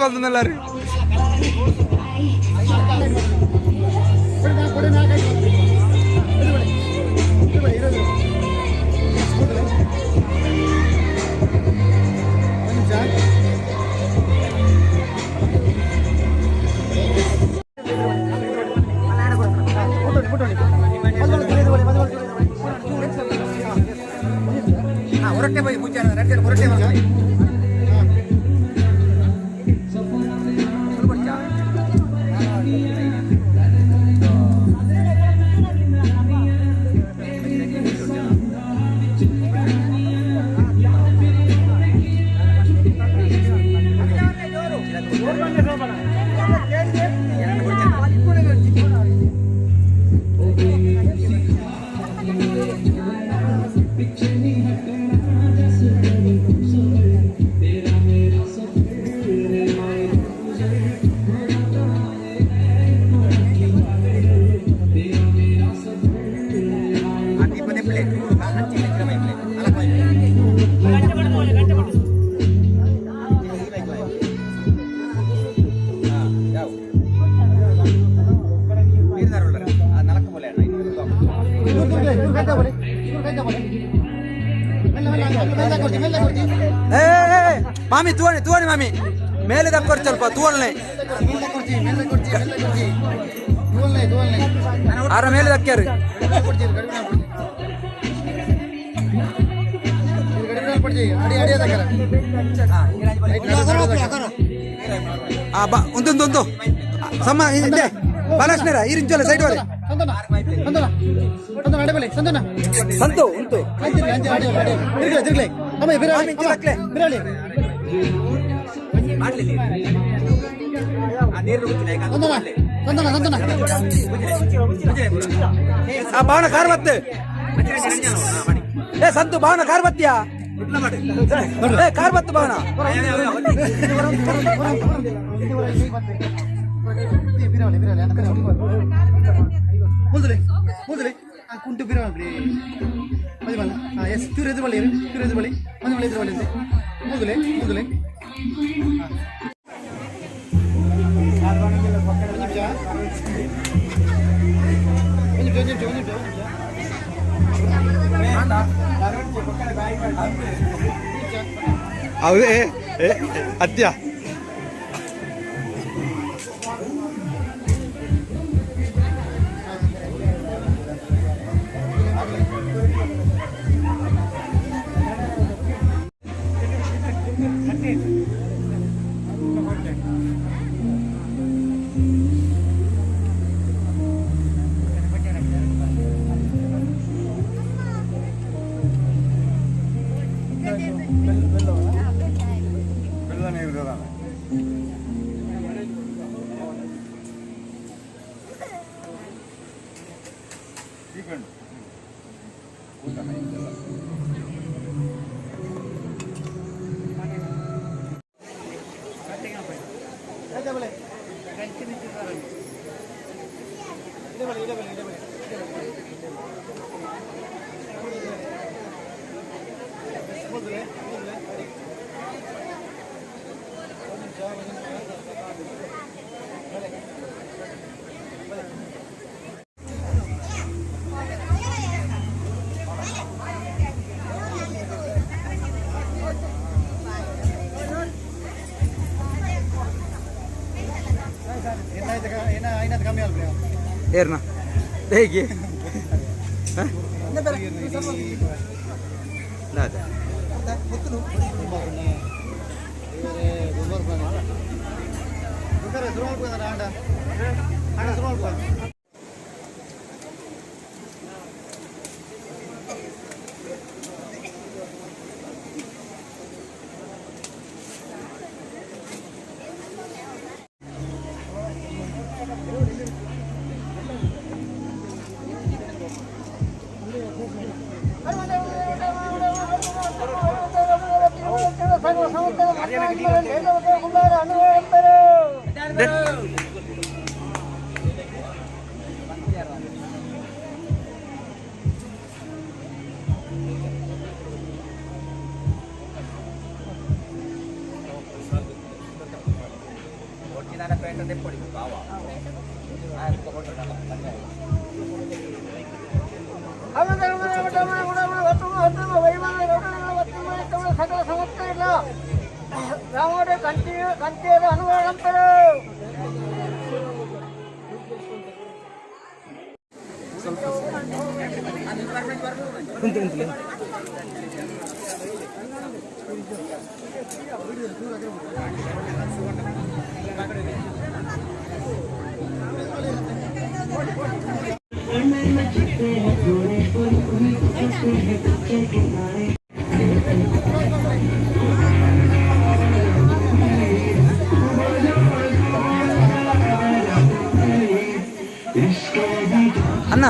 ಬಂದ ಎಲ್ಲಾರು ಹೊರಟೆ ಬೈ ಮುಂಚೆ ಹೊರಟೆ ಮಾಮಿ ತೂವಣಿ ಮಾಮಿ ಮೇಲೆ ತಕ್ಕೊಡಿ ಸ್ವಲ್ಪ ತೂವಲ್ನೆ ಆರ ಮೇಲೆ ತಕ್ಕ್ಯಾರು ಒಂದು ಸಮ ಇದೆ ಬಾಲಕೃಷ್ಣರ ಈರಿಂಚೋಲೆ ಸೈಡ್ ವರೆ ಸಂತು ಉಂಟು ಭಾವನ ಕಾರ್ ಬತ್ತೆ ಏ ಸಂತು ಭಾವನ ಕಾರ್ ಬತ್ತಿಯಾ ಕಾರ್ ಬತ್ತು ಭಾವನ ಕುಂಟು ಬಿರವಳಿ ಎಸ್ ಚೂರು ಎದುರು ಬಳಿ ಮನೆ ಎದುರು ಬಳಿ ಮುದುಲೆ ಹೌದೇ ಅತ್ಯ ಏರ್ನ ಹೇಗೆ ಸಕಲ ಸಮಸ್ಯೆ ಇಲ್ಲ ರಾಮೋಡೆ ಕಂತಿಯದ ಅನುಭವಂತರು ಅಣ್ಣ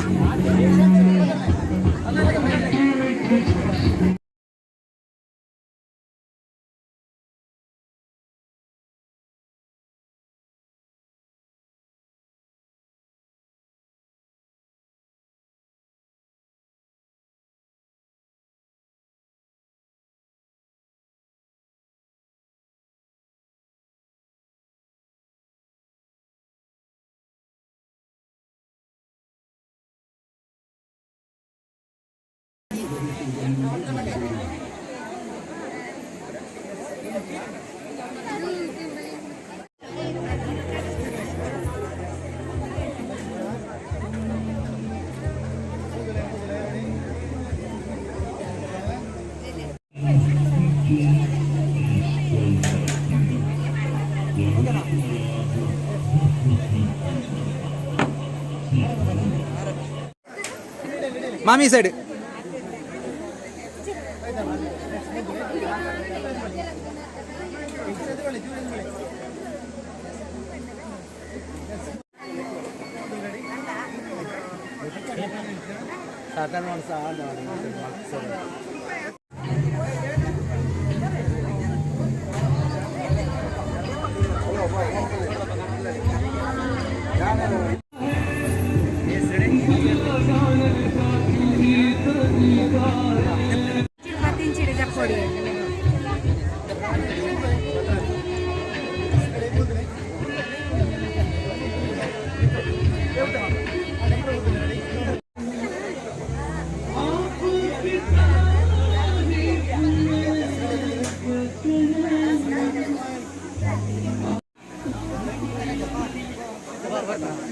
ಮಾಮಿ ಸೈಡ್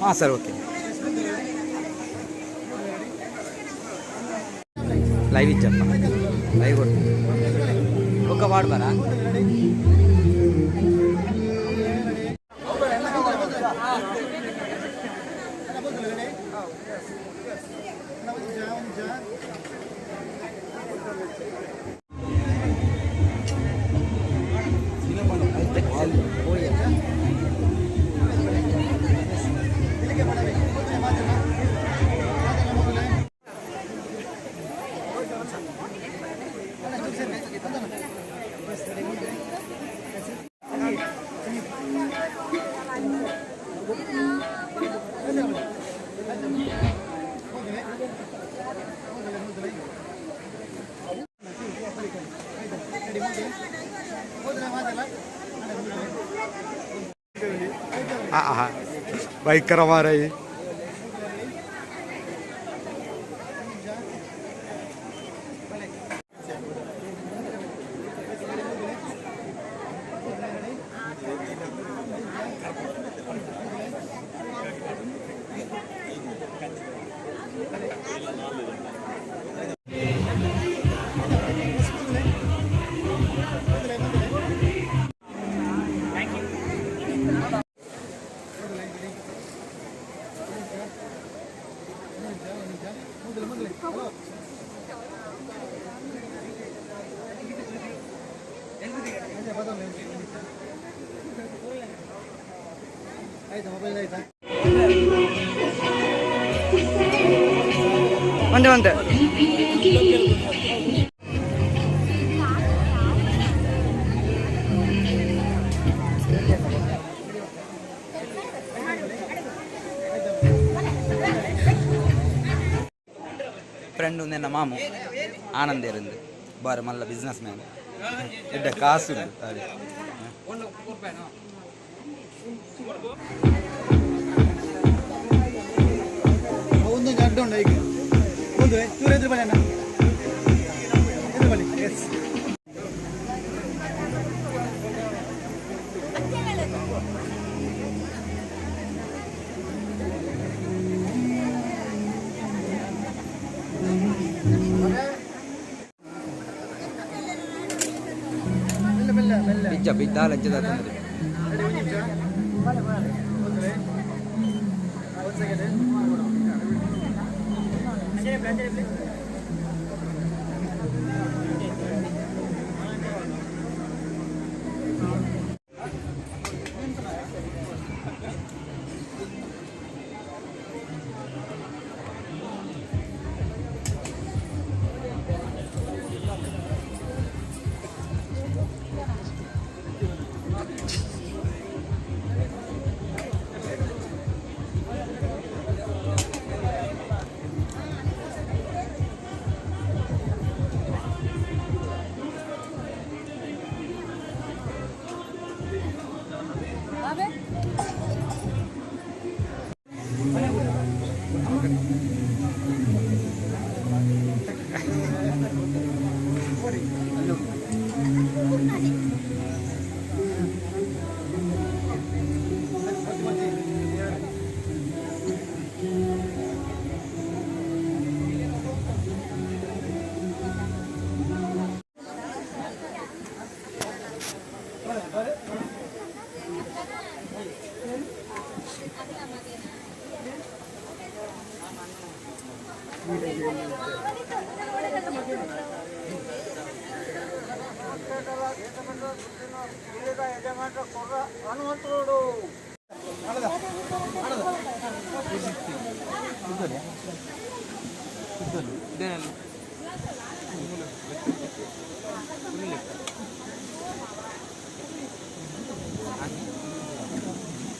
ಹಾಂ ಸರ್ ಓಕೆ లైవ్ ఇచ్చప్ప లైవ్ కొట్టు ఒక వాడు బరా ಭಯಂಕರ ಮಾರಾಯಿ ಒಂದು ಫ್ರೆಂಡ್ ನಿನ್ನ ಮಾಮು ಆನಂದ್ ಇருந்து ಬಾರಿ ಮಲ್ಲ ಬಿಸ್ನೆಸ್ ಮ್ಯಾನ್ ಎಡ್ಡ ಕಾಸು ಅದೇ पिज्जा पिज्जा लज्जा ತಂದ್ರಿ హనుమంతుడు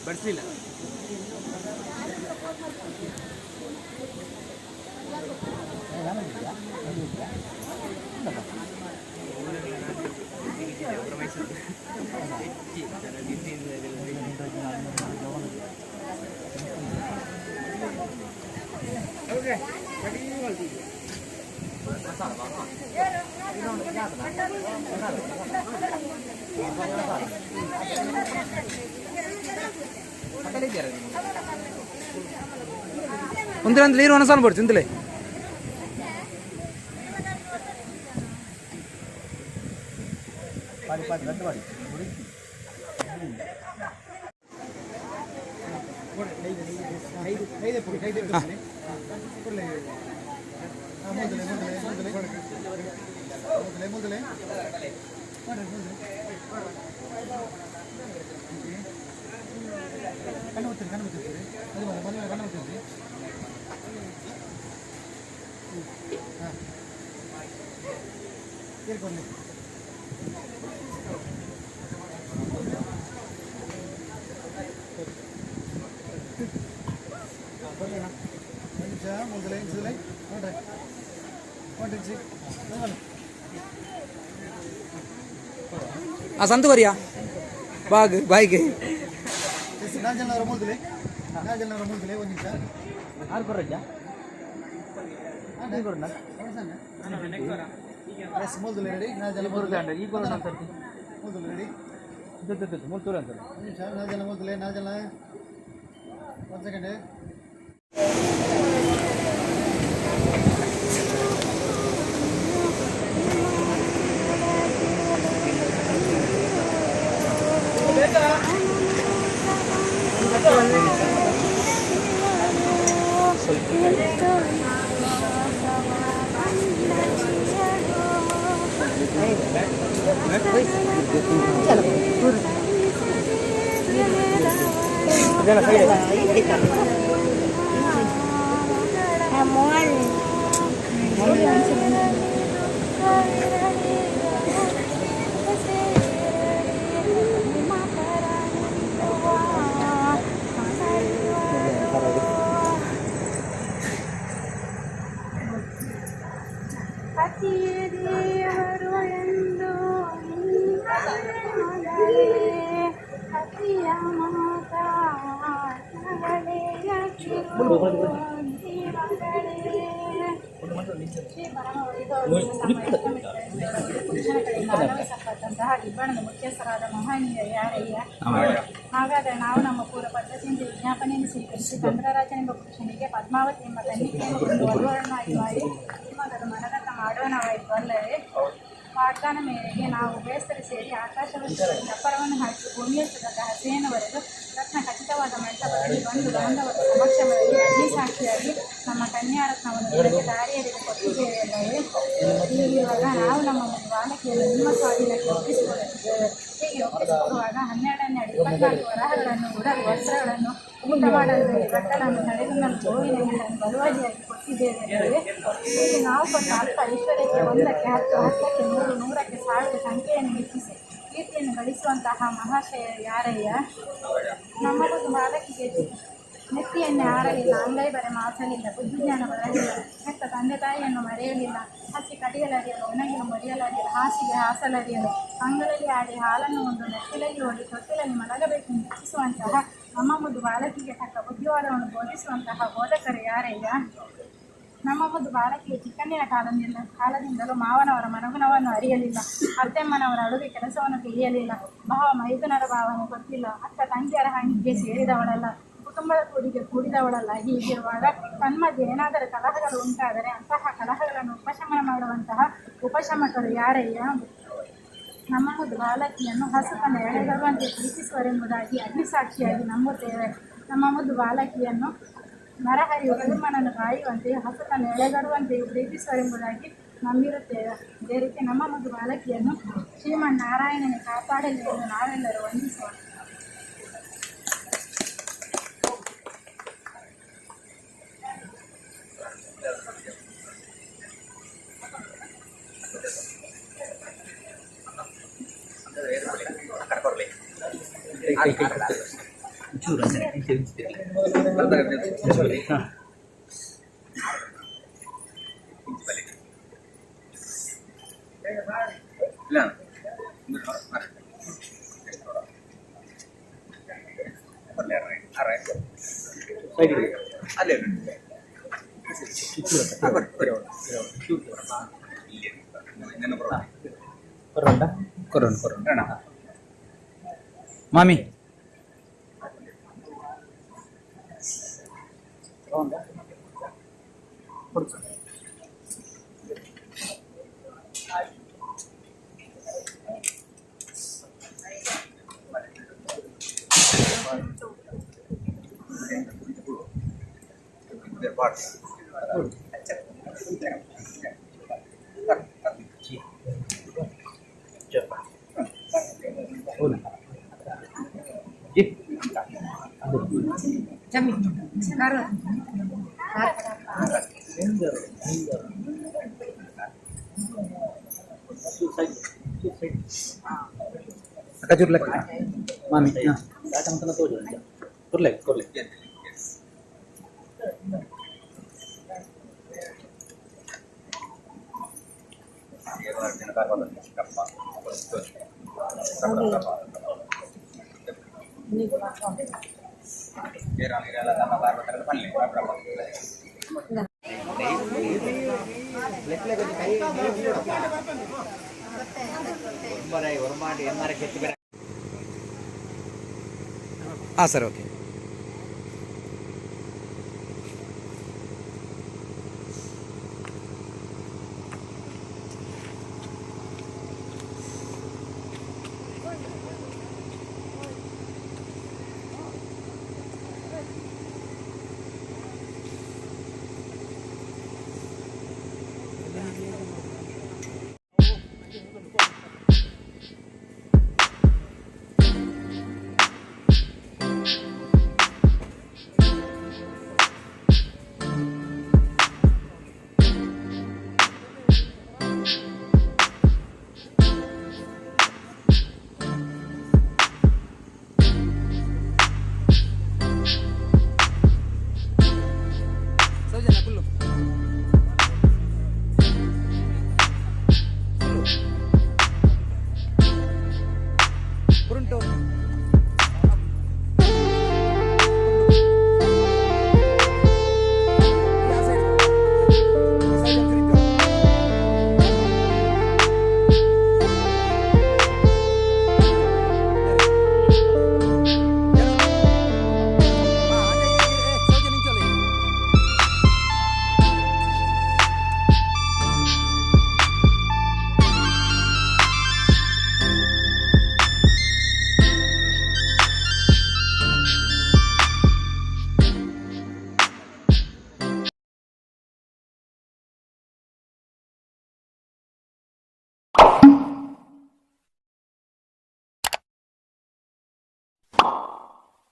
ಬಡ್ಸಿಲ್ಲ ಒಂದ್ರ ನೀರು ಒಣಸಾನ್ ಬರ್ತೀನಿ ತಿಂತಲೇ ಆ ಸಂತು ಬರಿಯಾ ಬಾಗ್ ಬಾಯ್ಗೆ ನಾಲ್ಕು ಮೂಲ್ತಲೆ ಒಂದು ನಿಮಿಷ ಆರು ಬರಜ್ಜ ಮೂಲ್ತಲೆ ರೆಡಿ ನಾಲ್ಕು ಬರುತ್ತೆ ಈ ಬರೋಣ ಅಂತ ಮೂಲ್ತಲೆ ರೆಡಿ ಮೂರ್ತೂರು ಅಂತ ನಿಮಿಷ ನಾಲ್ಕು ಜನ ಮೂಲ್ತಲೆ ನಾಲ್ಕು ಜನ ಒಂದು ಸೆಕೆಂಡ್ ಶ್ರೀ ಪುರುಷನ ಆಗಮಿಸಲ್ಪಟ್ಟಂತಹ ಇಬ್ಬಣದ ಮುಖ್ಯಸ್ಥರಾದ ಮಹನೀಯ ಯಾರಯ್ಯ. ಹಾಗಾದರೆ ನಾವು ನಮ್ಮ ಪೂರ್ವ ಪದ್ಧತಿಯಿಂದ ವಿಜ್ಞಾಪನೆಯನ್ನು ಸ್ವೀಕರಿಸಿ ಚಂದ್ರರಾಜನೆಂಬ ಪುರುಷನಿಗೆ ಪದ್ಮಾವತಿ ಎಂಬ ಕನ್ನಿಕೆಯನ್ನು ಒಂದು ವಧುವರನ್ನಾಗಿ ಮಾಡಿ ಮೊದಲು ಮನದತ್ತ ಮಾಡೋಣವಾಯಿತು ಅಲ್ಲವೇ? ವಾಗ್ದಾನ ಮೇರೆಗೆ ನಾವು ಬೇಸರ ಸೇರಿ ಆಕಾಶವನ್ನು ಅಪ್ಪರವನ್ನು ಹಾಕಿ ಭೂಮಿಯಷ್ಟದ ಹಸೆಯನ್ನು ಬರೆದು ರತ್ನ ಖಚಿತವಾದ ಮಂಟಪದಲ್ಲಿ ಬಂದು ಬಾಂಧವರ ಸಮಕ್ಷಮದಲ್ಲಿ ಅಗ್ನಿ ಸಾಕ್ಷಿಯಾಗಿ ನಮ್ಮ ಕನ್ಯಾರತ್ನವನ್ನು ಇದಕ್ಕೆ ದಾರಿಯಲ್ಲಿ ಕೊಟ್ಟಿದ್ದೇವೆಲ್ಲವೇ? ಹೀಗಿರುವಾಗ ನಾವು ನಮ್ಮ ಒಂದು ಬಾಲಕಿಯನ್ನು ನಿಮ್ಮ ಸ್ವಾಧೀನಕ್ಕೆ ಒಪ್ಪಿಸಿಕೊಳ್ಳುತ್ತಿದ್ದೇವೆ. ಹೀಗೆ ಒಪ್ಪಿಸಿಕೊಡುವಾಗ 12ನೇ ಅಡಿ 24 ವರಹಗಳನ್ನು ಉಡಲು ವಸ್ತ್ರಗಳನ್ನು ಊಟ ಮಾಡಲು ಬಟ್ಟಲನ್ನು ನಡೆದುಣ್ಣಲು ಗೋವಿನ ನೀರನ್ನು ಬಲುವಾಗಿಯಾಗಿ ಕೊಟ್ಟಿದ್ದೇವೆಲ್ಲವೇ? ಹೀಗೆ ನಾವು ಕೊಟ್ಟ ಅಲ್ಪ ಐಶ್ವರ್ಯಕ್ಕೆ 1ಕ್ಕೆ 10, 10ಕ್ಕೆ 100, 100ಕ್ಕೆ 1000 ಸಂಖ್ಯೆಯನ್ನು ಹೆಚ್ಚಿಸಿ ಕೀರ್ತಿಯನ್ನು ಗಳಿಸುವಂತಹ ಮಹಾಶಯ ಯಾರಯ್ಯ. ನಮ್ಮದೊಂದು ಬಾಲಕಿಗೆ ನೆತ್ತಿಯನ್ನೇ ಆರಲಿಲ್ಲ, ಅಂಗೈ ಬರೆ ಮಾಸಲಿಲ್ಲ, ಬುದ್ಧಿಜ್ಞಾನ ಬರಲಿಲ್ಲ, ಹೆತ್ತ ತಂದೆ ತಾಯಿಯನ್ನು ಮರೆಯಲಿಲ್ಲ, ಹಸಿ ಕಡಿಯಲರಿಯಲು, ಒಣಗಿಲು ಮರೆಯಲರಿಯಲು, ಹಾಸಿಗೆ ಹಾಸಲರಿಯಲು, ಅಂಗಳಲ್ಲಿ ಆಡಿ ಹಾಲನ್ನು ಒಂದು ನೆತ್ತಿಲಲ್ಲಿ ಓಡಿ ತೊಟ್ಟಿಲಲ್ಲಿ ಮಲಗಬೇಕೆಂದು ಇಚ್ಛಿಸುವಂತಹ ನಮ್ಮ ಮುದ್ದು ಬಾಲಕಿಗೆ ತಕ್ಕ ಬುದ್ಧಿವಾದವನ್ನು ಬೋಧಿಸುವಂತಹ ಬೋಧಕರು ಯಾರಯ್ಯ. ನಮ್ಮ ಮುದ್ದು ಬಾಲಕಿಗೆ ಚಿಕ್ಕಂದಿನ ಕಾಲದಿಂದಲೂ ಮಾವನವರ ಮನಗುಣವನ್ನು ಅರಿಯಲಿಲ್ಲ, ಅತ್ತೆಮ್ಮನವರ ಅಡುಗೆ ಕೆಲಸವನ್ನು ತಿಳಿಯಲಿಲ್ಲ, ಭಾವ ಮೈದುನರ ಭಾವನೆ ಗೊತ್ತಿಲ್ಲ, ಅಕ್ಕ ತಂಗಿಯರ ಹಂಗಿಗೆ ಸೇರಿದವಳಲ್ಲ, ಕುಟುಂಬದ ಕೂಡಿಗೆ ಕೂಡಿದವಳಲ್ಲ. ಹೀಗಿರುವಾಗ ತನ್ಮಧ್ಯೆ ಏನಾದರೂ ಕಲಹಗಳು ಉಂಟಾದರೆ ಅಂತಹ ಕಲಹಗಳನ್ನು ಉಪಶಮನ ಮಾಡುವಂತಹ ಉಪಶಮಕರು ಯಾರಯ್ಯ. ನಮ್ಮ ಮುದ್ದು ಬಾಲಕಿಯನ್ನು ಹಸುತನ ಎಳೆಗರುವಂತೆ ಪ್ರೀತಿಸುವರೆಂಬುದಾಗಿ ಅಗ್ನಿಸಾಕ್ಷಿಯಾಗಿ ನಂಬುತ್ತೇವೆ. ನಮ್ಮ ಮುದ್ದು ಬಾಲಕಿಯನ್ನು ನರಹರಿಯು ಕೂರ್ಮನನ್ನು ಕಾಯುವಂತೆಯೂ ಹಸುತನ ಎಳೆಗರುವಂತೆಯೂ ಪ್ರೀತಿಸುವರೆಂಬುದಾಗಿ ನಂಬಿರುತ್ತೇವೆ. ಅದೇ ರೀತಿ ನಮ್ಮ ಮುದ್ದು ಬಾಲಕಿಯನ್ನು ಶ್ರೀಮನ್ನಾರಾಯಣನೇ ಕಾಪಾಡಲಿ ಎಂದು ನಾವೆಲ್ಲರೂ ವಂದಿಸೋಣ. ಮಾಮಿ ಅಕ್ಕ ಚುರ್ಲೆಕ್ಕ ಮಾಮಿ ದಾಟಂತನ ತೋಜು ಕೊರ್ಲೆಕ್ ಕೊರ್ಲೆಕ್ ಹಾಂ ಸರ್ ಓಕೆ. ವಂದಿಸುತ್ತೇನೆ.